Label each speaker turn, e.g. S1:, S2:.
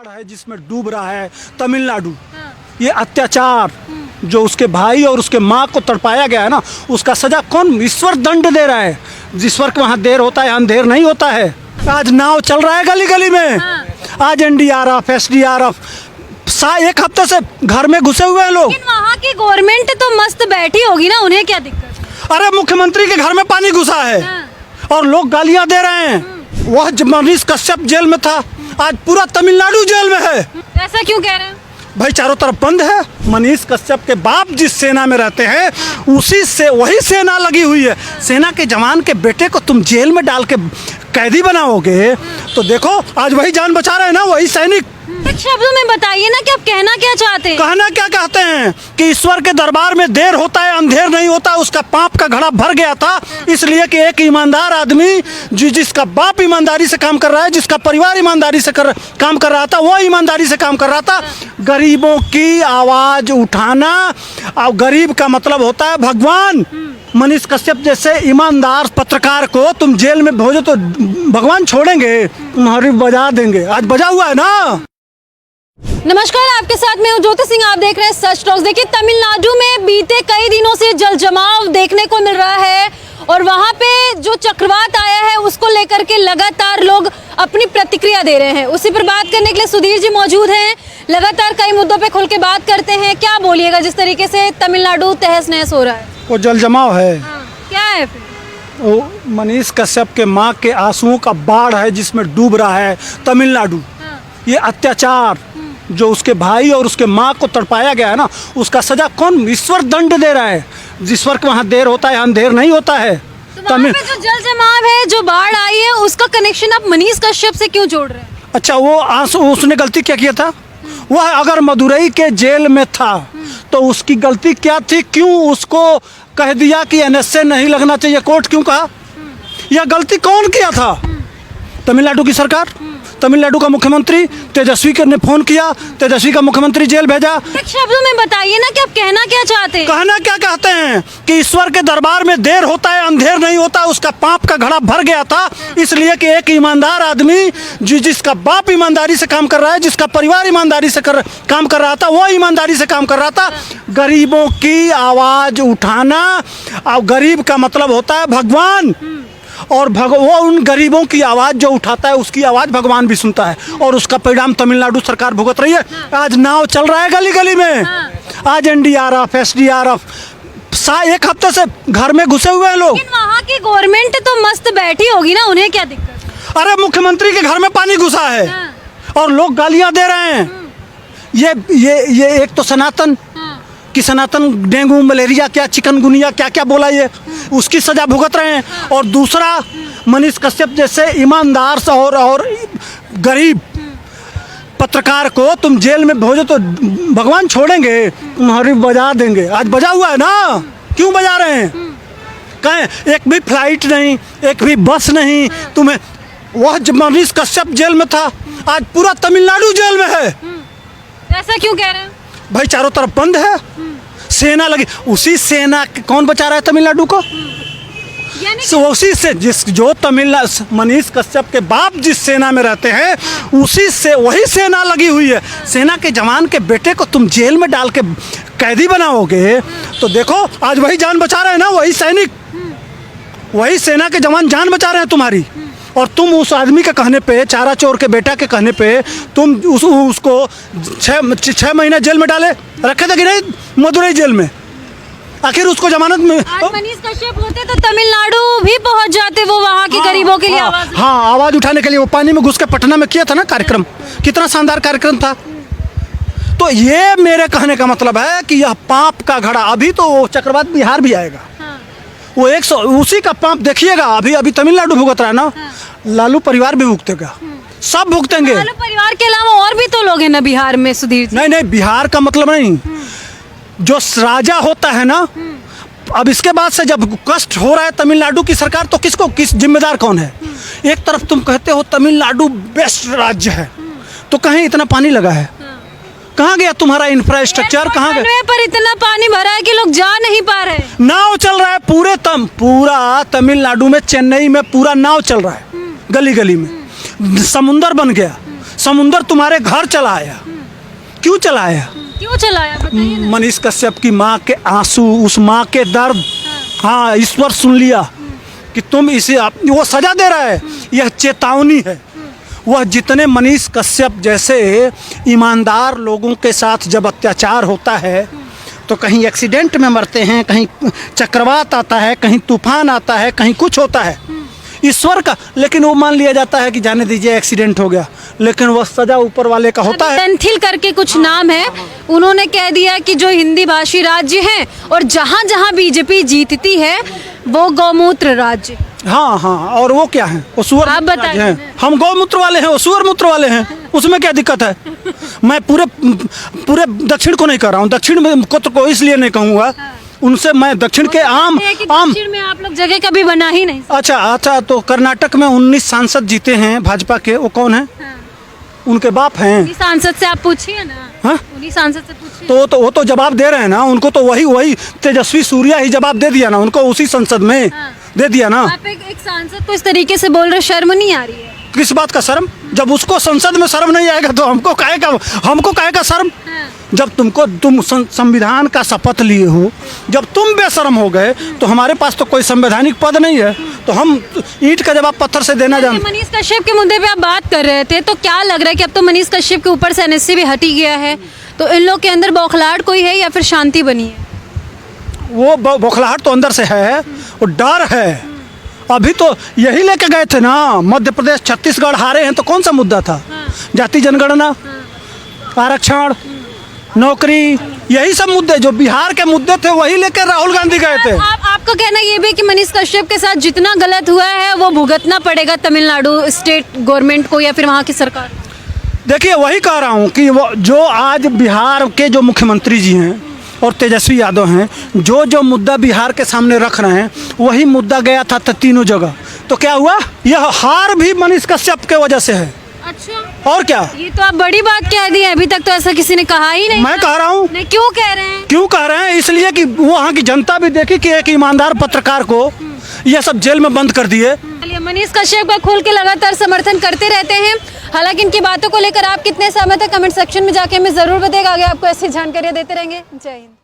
S1: बाढ़ है जिसमें डूब रहा है तमिलनाडु। ये अत्याचार जो उसके भाई और उसके माँ को तड़पाया गया है ना, उसका सजा कौन? ईश्वर दंड दे रहा है। ईश्वर के वहाँ देर होता है, अंधेर नहीं होता है। आज नाव चल रहा है गली गली में। आज एनडीआरएफ, एसडीआरएफ एक हफ्ते से घर में घुसे हुए हैं लोग।
S2: लेकिन वहाँ की गवर्नमेंट तो मस्त बैठी होगी ना, उन्हें क्या दिक्कत?
S1: अरे मुख्यमंत्री के घर में पानी घुसा है और लोग गालियां दे रहे हैं। वह मनीष कश्यप जेल में था, आज पूरा तमिलनाडु जेल में है।
S2: ऐसा क्यों कह रहे हैं?
S1: भाई चारों तरफ बंद है। मनीष कश्यप के बाप जिस सेना में रहते हैं उसी से वही सेना लगी हुई है। सेना के जवान के बेटे को तुम जेल में डाल के कैदी बनाओगे तो देखो आज वही जान बचा रहे हैं ना, वही सैनिक।
S2: एक शब्दों में बताइए ना कि आप कहना क्या चाहते हैं?
S1: कहना क्या कहते हैं कि ईश्वर के दरबार में देर होता है, अंधेर नहीं होता। उसका पाप का घड़ा भर गया था, इसलिए कि एक ईमानदार आदमी जिसका बाप ईमानदारी से काम कर रहा है, जिसका परिवार ईमानदारी से काम कर रहा था, वो ईमानदारी से काम कर रहा था। गरीबों की आवाज उठाना, और गरीब का मतलब होता है भगवान। मनीष कश्यप जैसे ईमानदार पत्रकार को तुम जेल में भेजो तो भगवान छोड़ेंगे? तुम्हारी बजा देंगे। आज बजा हुआ है ना।
S2: नमस्कार, आपके साथ मैं हूं ज्योति सिंह। आप देख रहे हैं सच टॉक्स। देखिए, तमिलनाडु में बीते कई दिनों से जल जमाव देखने को मिल रहा है और वहां पे जो चक्रवात आया है उसको लेकर के लगातार लोग अपनी प्रतिक्रिया दे रहे हैं। उसी पर बात करने के लिए सुधीर जी मौजूद हैं। लगातार कई मुद्दों पे खुल के बात करते हैं। क्या बोलिएगा जिस तरीके से तमिलनाडु तहस नहस हो रहा है?
S1: वो जल जमाव है।
S2: क्या है फिर?
S1: वो मनीष कश्यप के माँ के आंसुओं का बाढ़ है जिसमें डूब रहा है तमिलनाडु। ये अत्याचार जो उसके भाई और उसके माँ को तड़पाया गया है ना, उसका सजा कौन? ईश्वर दंड दे रहा है। ईश्वर के वहाँ देर होता है, अंधेर नहीं होता है।
S2: तो वहाँ पे जो जल जमाव है, जो बाढ़ आई है, उसका कनेक्शन आप मनीष कश्यप से क्यों जोड़ रहे हैं?
S1: अच्छा, वो आंसू उसने गलती क्या किया था? वह अगर मदुरई के जेल में था तो उसकी गलती क्या थी? क्यों उसको कह दिया कि एनएसए नहीं लगना चाहिए? कोर्ट क्यों कहा? यह गलती कौन किया था? तमिलनाडु की सरकार, तमिलनाडु का मुख्यमंत्री तेजस्वी ने फोन किया, तेजस्वी का मुख्यमंत्री जेल भेजा।
S2: एक शब्दों में बताइए ना कि आप कहना क्या चाहते हैं?
S1: कहना क्या कहते हैं कि ईश्वर के दरबार में देर होता है, अंधेर नहीं होता। उसका पाप का घड़ा भर गया था, इसलिए कि एक ईमानदार आदमी जिसका बाप ईमानदारी से काम कर रहा है, जिसका परिवार ईमानदारी से काम कर रहा था, वो ईमानदारी से काम कर रहा था। गरीबों की आवाज उठाना, और गरीब का मतलब होता है भगवान। और वो उन गरीबों की आवाज़ जो उठाता है उसकी आवाज़ भगवान भी सुनता है, और उसका परिणाम तमिलनाडु सरकार भुगत रही है। आज नाव चल रहा है गली गली में। आज एनडीआरएफ, एसडीआरएफ एक हफ्ते से घर में घुसे हुए हैं लोग।
S2: लेकिन वहाँ की गवर्नमेंट तो मस्त बैठी होगी ना, उन्हें क्या दिक्कत?
S1: अरे मुख्यमंत्री के घर में पानी घुसा है और लोग गालियां दे रहे हैं। ये एक तो सनातन कि सनातन डेंगू, मलेरिया, क्या चिकनगुनिया, क्या क्या बोला, ये उसकी सजा भुगत रहे हैं। और दूसरा, मनीष कश्यप जैसे ईमानदार और गरीब पत्रकार को तुम जेल में भेजो तो भगवान छोड़ेंगे? तुम्हारी बजा देंगे। आज बजा हुआ है ना। क्यों बजा रहे हैं? कहें एक भी फ्लाइट नहीं, एक भी बस नहीं तुम्हें। वह मनीष कश्यप जेल में था, आज पूरा तमिलनाडु जेल में है।
S2: ऐसा क्यों कह रहे हैं?
S1: भाई चारों तरफ बंद है, सेना लगी। उसी सेना कौन बचा रहा है तमिलनाडु को? उसी से जो तमिलनाडु मनीष कश्यप के बाप जिस सेना में रहते हैं उसी से वही सेना लगी हुई है। सेना के जवान के बेटे को तुम जेल में डाल के कैदी बनाओगे तो देखो आज वही जान बचा रहे हैं ना, वही सैनिक, वही सेना के जवान जान बचा रहे हैं तुम्हारी। और तुम उस आदमी के कहने पे, चारा चोर के बेटा के कहने पे तुम उसको 6 महीने जेल में डाले रखे थे कि नहीं मदुरई जेल में? आखिर उसको जमानत में।
S2: आज मनीष कश्यप होते तो तमिलनाडु भी पहुंच जाते, वो वहाँ के गरीबों के लिए आवाज।
S1: हाँ, आवाज उठाने के लिए वो पानी में घुस के पटना में किया था ना कार्यक्रम। कितना शानदार कार्यक्रम था। तो ये मेरे कहने का मतलब है कि यह पाप का घड़ा, अभी तो चक्रवात बिहार भी आएगा। वो उसी का पाप देखिएगा। अभी तमिलनाडु भुगत रहा है ना, लालू परिवार भी भुगतेगा, सब भुगतेंगे।
S2: लालू परिवार के अलावा और भी तो लोग हैं ना बिहार में, सुधीर जी।
S1: नहीं, बिहार का मतलब नहीं, जो राजा होता है ना। अब इसके बाद से जब कष्ट हो रहा है तमिलनाडु की सरकार, तो किस जिम्मेदार कौन है? एक तरफ तुम कहते हो तमिलनाडु बेस्ट राज्य है, तो कहीं इतना पानी लगा है? कहाँ गया तुम्हारा इंफ्रास्ट्रक्चर? कहाँ गया?
S2: पर इतना पानी भरा है कि लोग जा नहीं पा रहे।
S1: नाव चल रहा है पूरा तमिलनाडु में, चेन्नई में पूरा नाव चल रहा है गली गली में। समुंदर बन गया, समुंदर तुम्हारे घर चला आया। क्यों चला आया?
S2: क्यों चलाया बताइए ना।
S1: मनीष कश्यप की माँ के आंसू, उस माँ के दर्द, हाँ ईश्वर सुन लिया कि तुम इसे वो सजा दे रहा है। यह चेतावनी है। वह जितने मनीष कश्यप जैसे ईमानदार लोगों के साथ जब अत्याचार होता है तो कहीं एक्सीडेंट में मरते हैं, कहीं चक्रवात आता है, कहीं तूफान आता है, कहीं कुछ होता है ईश्वर का, लेकिन वो मान लिया जाता है कि जाने दीजिए एक्सीडेंट हो गया, लेकिन वह सजा ऊपर वाले का होता है।
S2: सेंथिल करके कुछ नाम है, उन्होंने कह दिया कि जो हिंदी भाषी राज्य हैं और जहाँ जहाँ बीजेपी जीतती है वो गौमूत्र राज्य।
S1: हाँ हाँ, और वो क्या है? वो सुअर
S2: आप
S1: मूत्र
S2: बताइए।
S1: हैं। हम गौमूत्र वाले हैं, वो सुअर मूत्र वाले हैं, उसमें क्या दिक्कत है? मैं पूरे दक्षिण को नहीं कह रहा हूँ, दक्षिण में को इसलिए नहीं कहूँगा, उनसे मैं दक्षिण के आम
S2: दक्षिण में आप लोग जगह कभी बना ही नहीं।
S1: अच्छा, तो कर्नाटक में 19 सांसद जीते हैं भाजपा के, वो कौन है?
S2: हाँ।
S1: उनके बाप हैं।
S2: उन्हीं सांसद से आप पूछिए ना।
S1: हाँ?
S2: उन्हीं सांसद से पूछिए।
S1: तो वो तो जवाब दे रहे हैं ना, उनको तो वही तेजस्वी सूर्या ही जवाब दे दिया ना, उनको उसी संसद में
S2: हाँ।
S1: दे दिया ना।
S2: आप एक सांसद को इस तरीके से बोल रहे, शर्म नहीं आ रही है?
S1: किस बात का शर्म? जब उसको संसद में शर्म नहीं आएगा तो हमको काहे का शर्म?
S2: हाँ।
S1: जब तुम संविधान का शपथ लिए हो, जब तुम बेशर्म हो गए तो हमारे पास तो कोई संवैधानिक पद नहीं है, तो हम ईंट का जवाब पत्थर से देना जानते।
S2: मनीष कश्यप के मुद्दे पे आप बात कर रहे थे, तो क्या लग रहा है कि अब तो मनीष कश्यप के ऊपर से एनएससी भी हट ही गया है, तो इन लोग के अंदर बौखलाहट कोई है या फिर शांति बनी है?
S1: वो बौखलाहट तो अंदर से है, वो डर है। अभी तो यही लेके गए थे ना, मध्य प्रदेश छत्तीसगढ़ हारे हैं तो कौन सा मुद्दा था? जाति जनगणना, आरक्षण, नौकरी, यही सब मुद्दे जो बिहार के मुद्दे थे वही लेकर राहुल गांधी गए थे।
S2: आपका कहना ये भी कि मनीष कश्यप के साथ जितना गलत हुआ है वो भुगतना पड़ेगा तमिलनाडु स्टेट गवर्नमेंट को या फिर वहाँ की सरकार?
S1: देखिए, वही कह रहा हूँ कि वो जो आज बिहार के जो मुख्यमंत्री जी हैं और तेजस्वी यादव हैं, जो मुद्दा बिहार के सामने रख रहे हैं वही मुद्दा गया था तीनों जगह। तो क्या हुआ? यह हार भी मनीष कश्यप के वजह से है।
S2: अच्छा,
S1: और क्या?
S2: ये तो आप बड़ी बात कह दी है, अभी तक तो ऐसा किसी ने कहा ही नहीं।
S1: मैं कह रहा हूँ।
S2: नहीं, क्यों कह रहे हैं?
S1: क्यों कह रहे हैं? इसलिए कि वहाँ की जनता भी देखी कि एक ईमानदार पत्रकार को यह सब जेल में बंद कर दिए।
S2: मनीष कश्यप का खोल के लगातार समर्थन करते रहते हैं। हालांकि इनकी बातों को लेकर आप कितने सहमत हैं, कमेंट सेक्शन में जाके हमें जरूर बताइएगा। आगे आपको ऐसी जानकारियां देते रहेंगे। जय हिंद।